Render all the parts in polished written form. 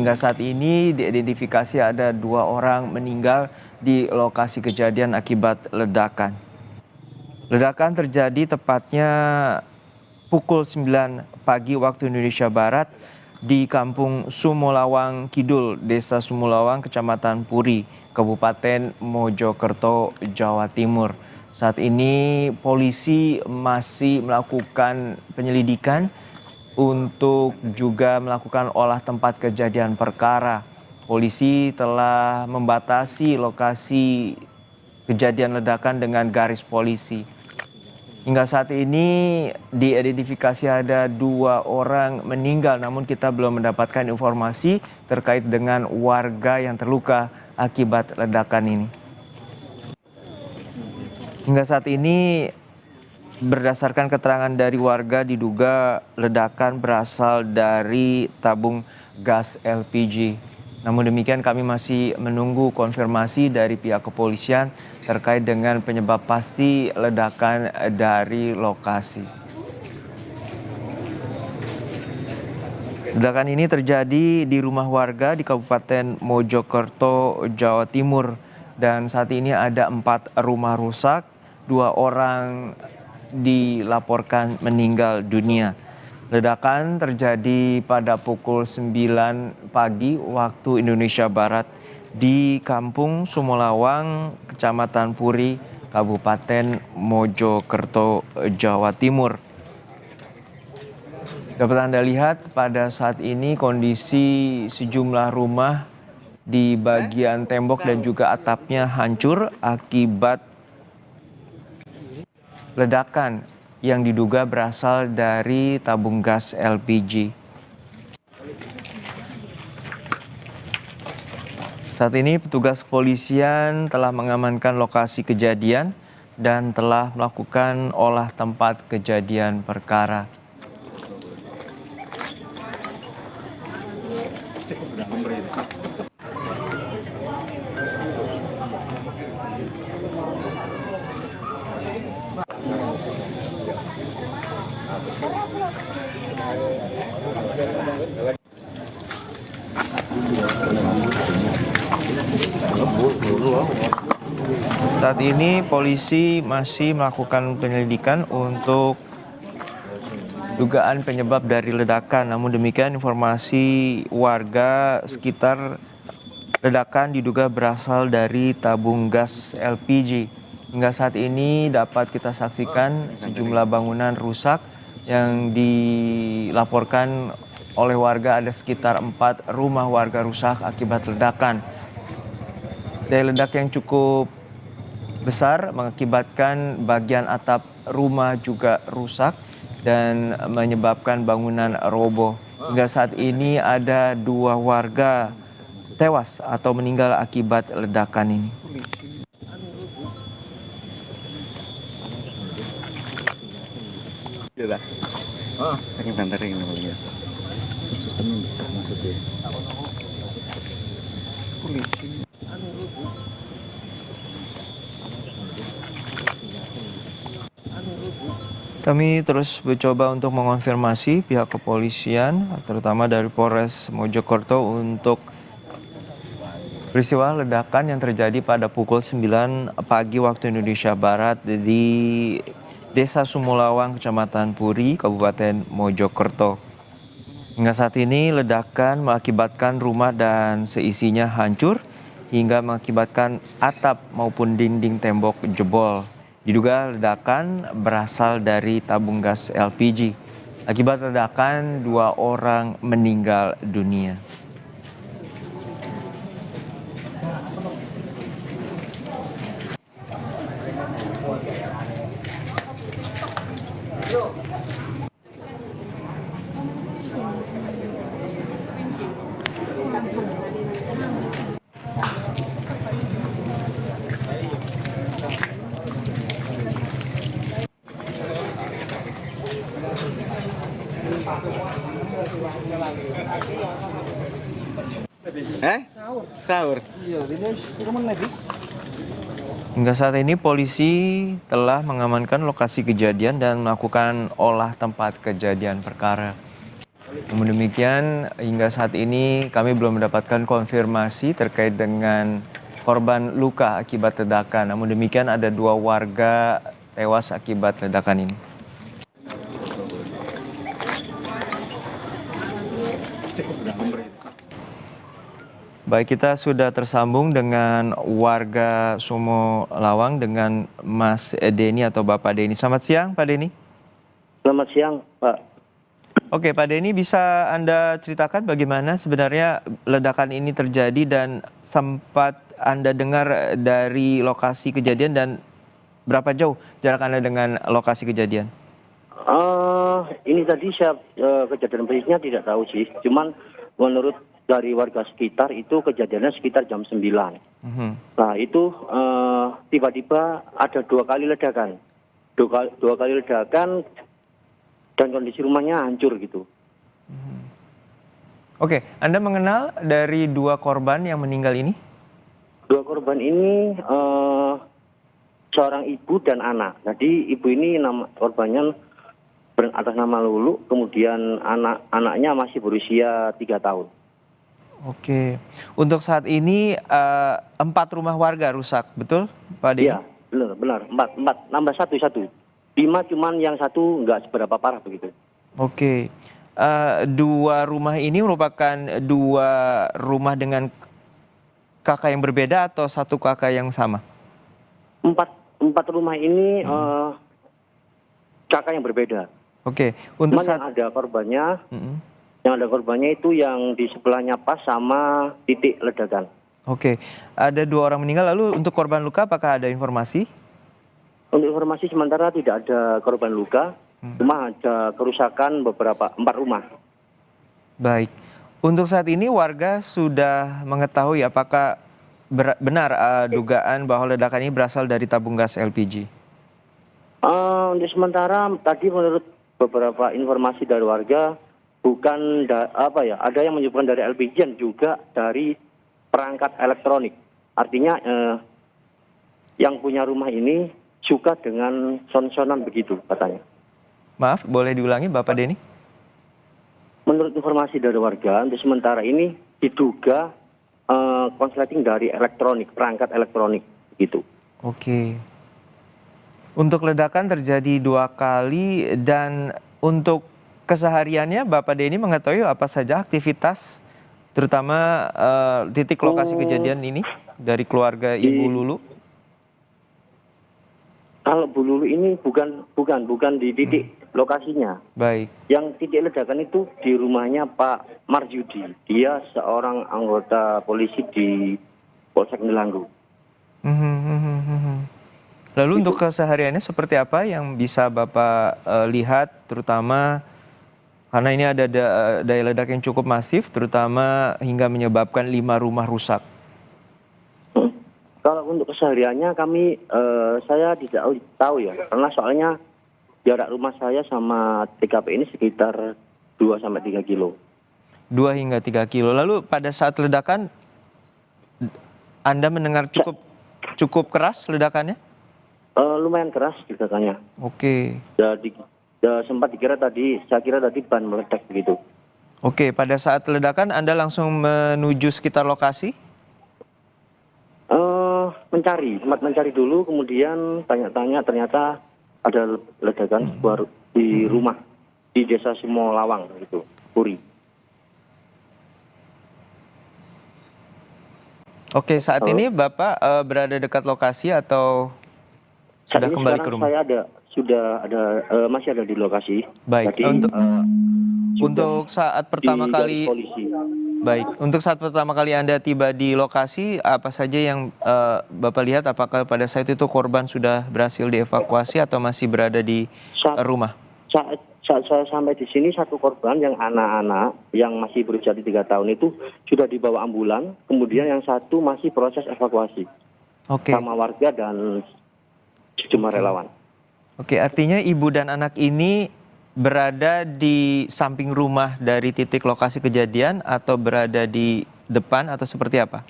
Hingga saat ini diidentifikasi ada 2 orang meninggal di lokasi kejadian akibat ledakan. Ledakan terjadi tepatnya pukul 9 pagi waktu Indonesia Barat di Kampung Sumolawang Kidul, Desa Sumolawang, Kecamatan Puri, Kabupaten Mojokerto, Jawa Timur. Saat ini polisi masih melakukan penyelidikan untuk juga melakukan olah tempat kejadian perkara. Polisi telah membatasi lokasi kejadian ledakan dengan garis polisi. Hingga saat ini diidentifikasi ada 2 orang meninggal, namun kita belum mendapatkan informasi terkait dengan warga yang terluka akibat ledakan ini. Hingga saat ini berdasarkan keterangan dari warga diduga ledakan berasal dari tabung gas LPG. Namun demikian kami masih menunggu konfirmasi dari pihak kepolisian terkait dengan penyebab pasti ledakan dari lokasi. Ledakan ini terjadi di rumah warga di Kabupaten Mojokerto, Jawa Timur. Dan saat ini ada 4 rumah rusak, 2 orang dilaporkan meninggal dunia. Ledakan terjadi pada pukul 9 pagi waktu Indonesia Barat di Kampung Sumolawang, Kecamatan Puri, Kabupaten Mojokerto, Jawa Timur. Dapat Anda lihat pada saat ini kondisi sejumlah rumah di bagian tembok dan juga atapnya hancur akibat ledakan yang diduga berasal dari tabung gas LPG. Saat ini petugas kepolisian telah mengamankan lokasi kejadian dan telah melakukan olah tempat kejadian perkara. Saat ini polisi masih melakukan penyelidikan untuk dugaan penyebab dari ledakan. Namun demikian informasi warga sekitar ledakan diduga berasal dari tabung gas LPG. Hingga saat ini dapat kita saksikan sejumlah bangunan rusak yang dilaporkan oleh warga, ada sekitar 4 rumah warga rusak akibat ledakan. Daya ledak yang cukup besar mengakibatkan bagian atap rumah juga rusak dan menyebabkan bangunan roboh. Hingga saat ini ada 2 warga tewas atau meninggal akibat ledakan ini. Kami terus mencoba untuk mengonfirmasi pihak kepolisian, terutama dari Polres Mojokerto, untuk peristiwa ledakan yang terjadi pada pukul 9 pagi waktu Indonesia Barat di Desa Sumolawang, Kecamatan Puri, Kabupaten Mojokerto. Hingga saat ini ledakan mengakibatkan rumah dan seisinya hancur hingga mengakibatkan atap maupun dinding tembok jebol. Diduga ledakan berasal dari tabung gas LPG. Akibat ledakan 2 orang meninggal dunia. Sahur. Hingga saat ini polisi telah mengamankan lokasi kejadian dan melakukan olah tempat kejadian perkara. Namun demikian, hingga saat ini kami belum mendapatkan konfirmasi terkait dengan korban luka akibat ledakan. Namun demikian, ada 2 warga tewas akibat ledakan ini. Baik, kita sudah tersambung dengan warga Sumo Lawang dengan Mas Denny atau Bapak Denny. Selamat siang, Pak Denny. Selamat siang, Pak. Oke, Pak Denny, bisa Anda ceritakan bagaimana sebenarnya ledakan ini terjadi dan sempat Anda dengar dari lokasi kejadian dan berapa jauh jarak Anda dengan lokasi kejadian? Ini tadi saya kejadian persisnya tidak tahu sih. Cuman menurut dari warga sekitar itu kejadiannya sekitar jam 9. Nah itu tiba-tiba ada 2 kali ledakan. Dua kali ledakan dan kondisi rumahnya hancur gitu. Oke, Anda mengenal dari 2 korban yang meninggal ini? 2 korban ini seorang ibu dan anak. Jadi ibu ini nama korbannya atas nama Lulu, kemudian anaknya masih berusia 3 tahun. Oke, untuk saat ini 4 rumah warga rusak, betul Pak Denny? Iya, benar, 4, nambah satu. 5 cuman yang satu nggak seberapa parah begitu. Oke, 2 rumah ini merupakan 2 rumah dengan kakak yang berbeda atau satu kakak yang sama? 4 rumah ini kakak yang berbeda. Oke, untuk Cuman yang ada korbannya itu yang di sebelahnya pas sama titik ledakan. Oke, ada 2 orang meninggal. Lalu untuk korban luka apakah ada informasi? Untuk informasi sementara tidak ada korban luka, cuma ada kerusakan beberapa 4 rumah. Baik, untuk saat ini warga sudah mengetahui apakah benar dugaan bahwa ledakan ini berasal dari tabung gas LPG? Untuk sementara tadi menurut beberapa informasi dari warga bukan ada yang menyebutkan dari LPG dan juga dari perangkat elektronik. Artinya yang punya rumah ini suka dengan son-sonan begitu katanya. Maaf, boleh diulangi Bapak Denny? Menurut informasi dari warga, untuk sementara ini diduga konsleting dari elektronik, perangkat elektronik gitu. Oke. Untuk ledakan terjadi 2 kali dan untuk kesehariannya Bapak Denny mengetahui apa saja aktivitas terutama titik lokasi kejadian ini dari keluarga Ibu Lulu? Kalau Bu Lulu ini bukan di titik lokasinya. Baik. Yang titik ledakan itu di rumahnya Pak Maryudi. Dia seorang anggota polisi di Polsek Nelanggu. Lalu untuk kesehariannya seperti apa yang bisa Bapak lihat terutama karena ini ada daya ledak yang cukup masif terutama hingga menyebabkan 5 rumah rusak? Kalau untuk kesehariannya saya tidak tahu ya, karena soalnya jarak rumah saya sama TKP ini sekitar 2-3 kilo. 2 hingga 3 kilo. Lalu pada saat ledakan Anda mendengar cukup keras ledakannya? Lumayan keras ledakannya. Oke. Jadi sempat saya kira tadi ban meledak begitu. Oke, pada saat ledakan Anda langsung menuju sekitar lokasi? Sempat mencari dulu, kemudian tanya-tanya ternyata ada ledakan di rumah di desa Sumo Lawang gitu, Puri. Oke, saat ini Bapak berada dekat lokasi atau sudah kembali ke rumah? Masih ada di lokasi. Baik. Jadi, untuk saat pertama kali saat pertama kali Anda tiba di lokasi, apa saja yang Bapak lihat? Apakah pada saat itu korban sudah berhasil dievakuasi atau masih berada di rumah? Saat saya sampai di sini, 1 korban yang anak-anak yang masih berusia 3 tahun itu sudah dibawa ambulan, kemudian yang 1 masih proses evakuasi sama warga dan sejumlah relawan. Oke, artinya ibu dan anak ini berada di samping rumah dari titik lokasi kejadian atau berada di depan atau seperti apa?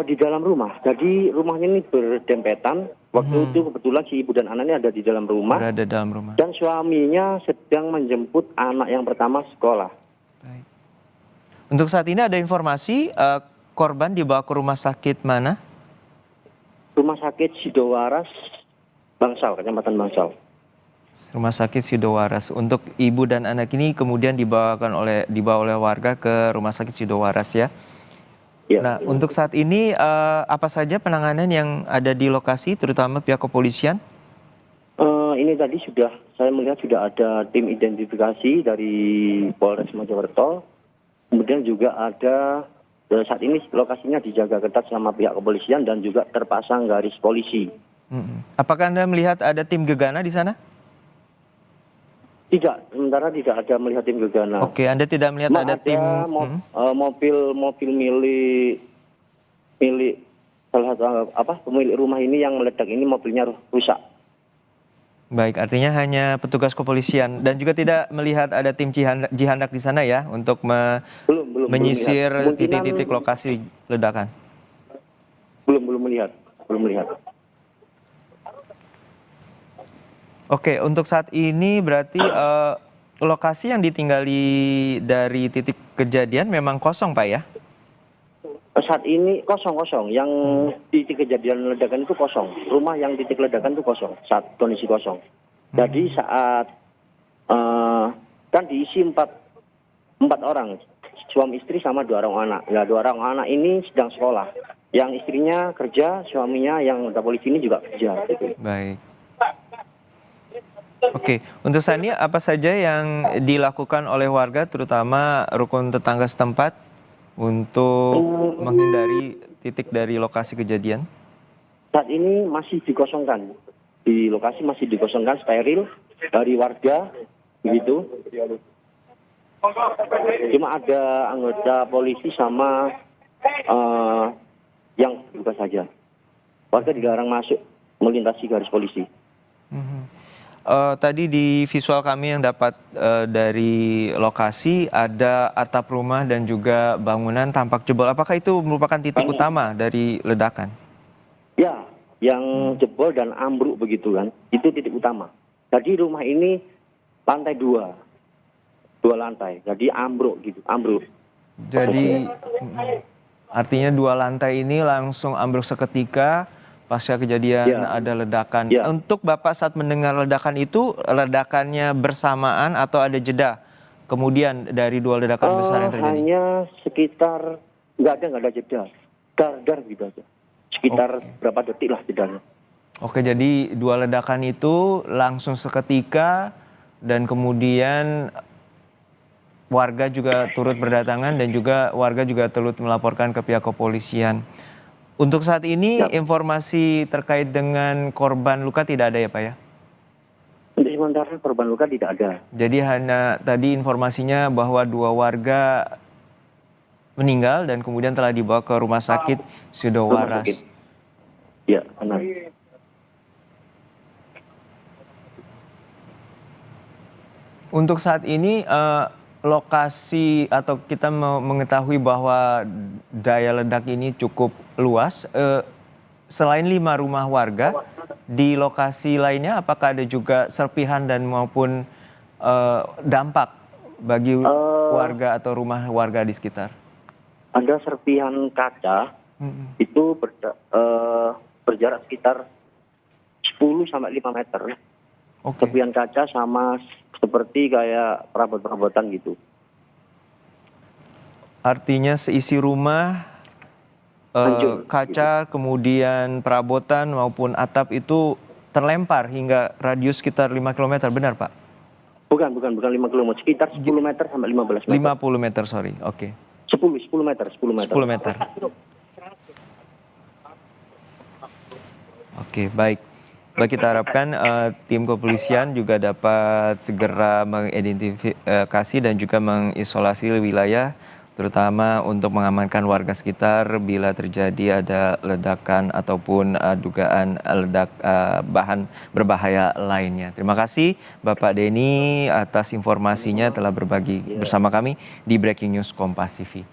Di dalam rumah. Jadi rumahnya ini berdempetan Waktu itu kebetulan si ibu dan anaknya ada di dalam rumah. Berada dalam rumah. Dan suaminya sedang menjemput anak yang pertama sekolah. Baik. Untuk saat ini ada informasi korban dibawa ke rumah sakit mana? Rumah sakit Sidowaras, Bangsal, Kecamatan Bangsal. Rumah sakit Sidowaras. Untuk ibu dan anak ini kemudian dibawa oleh warga ke rumah sakit Sidowaras ya. Ya. Nah, untuk saat ini apa saja penanganan yang ada di lokasi, terutama pihak kepolisian? Ini tadi saya melihat sudah ada tim identifikasi dari Polres Mojokerto. Kemudian juga ada saat ini lokasinya dijaga ketat sama pihak kepolisian dan juga terpasang garis polisi. Apakah Anda melihat ada tim gegana di sana? Tidak, sementara tidak ada melihat tim gegana. Oke, Anda tidak melihat ada tim mobil milik salah satu pemilik rumah ini yang meledak ini, mobilnya rusak. Baik, artinya hanya petugas kepolisian dan juga tidak melihat ada tim jihandak di sana ya untuk Belum menyisir melihat. titik-titik lokasi ledakan. Belum melihat. Oke, untuk saat ini berarti lokasi yang ditinggali dari titik kejadian memang kosong, Pak ya? Saat ini kosong. Yang titik kejadian ledakan itu kosong. Rumah yang titik ledakan itu kosong. Saat kondisi kosong. Jadi saat kan diisi empat orang, suami istri sama 2 orang anak. Ya 2 orang anak ini sedang sekolah. Yang istrinya kerja, suaminya yang anggota polisi ini juga kerja. Gitu. Baik. Oke, untuk saat ini apa saja yang dilakukan oleh warga, terutama rukun tetangga setempat, untuk menghindari titik dari lokasi kejadian? Saat ini masih dikosongkan. Di lokasi masih dikosongkan, steril dari warga, begitu. Cuma ada anggota polisi sama yang juga saja. Warga dilarang masuk melintasi garis polisi. Tadi di visual kami yang dapat dari lokasi ada atap rumah dan juga bangunan tampak jebol. Apakah itu merupakan titik utama dari ledakan? Ya, yang jebol dan ambruk begitu kan. Itu titik utama. Jadi rumah ini lantai 2 lantai. Jadi ambruk gitu, ambruk. Jadi artinya 2 lantai ini langsung ambruk seketika. Pasca kejadian ada ledakan. Ya. Untuk Bapak saat mendengar ledakan itu, ledakannya bersamaan atau ada jeda? Kemudian dari 2 ledakan besar yang terjadi? Hanya sekitar, nggak ada jeda. Dar gitu aja. Sekitar berapa detik lah jedanya. Oke, jadi 2 ledakan itu langsung seketika dan kemudian warga juga turut berdatangan dan juga warga juga turut melaporkan ke pihak kepolisian. Untuk saat ini informasi terkait dengan korban luka tidak ada ya Pak ya? Untuk sementara korban luka tidak ada. Jadi hanya tadi informasinya bahwa 2 warga meninggal dan kemudian telah dibawa ke rumah sakit Sidowaras. Ya, benar. Untuk saat ini lokasi atau kita mengetahui bahwa daya ledak ini cukup luas. Selain 5 rumah warga, di lokasi lainnya apakah ada juga serpihan dan maupun dampak bagi warga atau rumah warga di sekitar? Ada serpihan kaca, itu berjarak sekitar 10 sampai 5 meter. Serpihan kaca sama seperti kayak perabot-perabotan gitu. Artinya seisi rumah, kaca, kemudian perabotan maupun atap itu terlempar hingga radius sekitar 5 km, benar Pak? Bukan 5 km, sekitar 10 meter sampai 15 meter. 50 meter, sorry, oke. 10 meter. 10 meter. Oke, baik. Baik, kita harapkan tim kepolisian juga dapat segera mengidentifikasi dan juga mengisolasi wilayah, terutama untuk mengamankan warga sekitar bila terjadi ada ledakan ataupun dugaan bahan berbahaya lainnya. Terima kasih Bapak Denny atas informasinya telah berbagi bersama kami di Breaking News Kompas TV.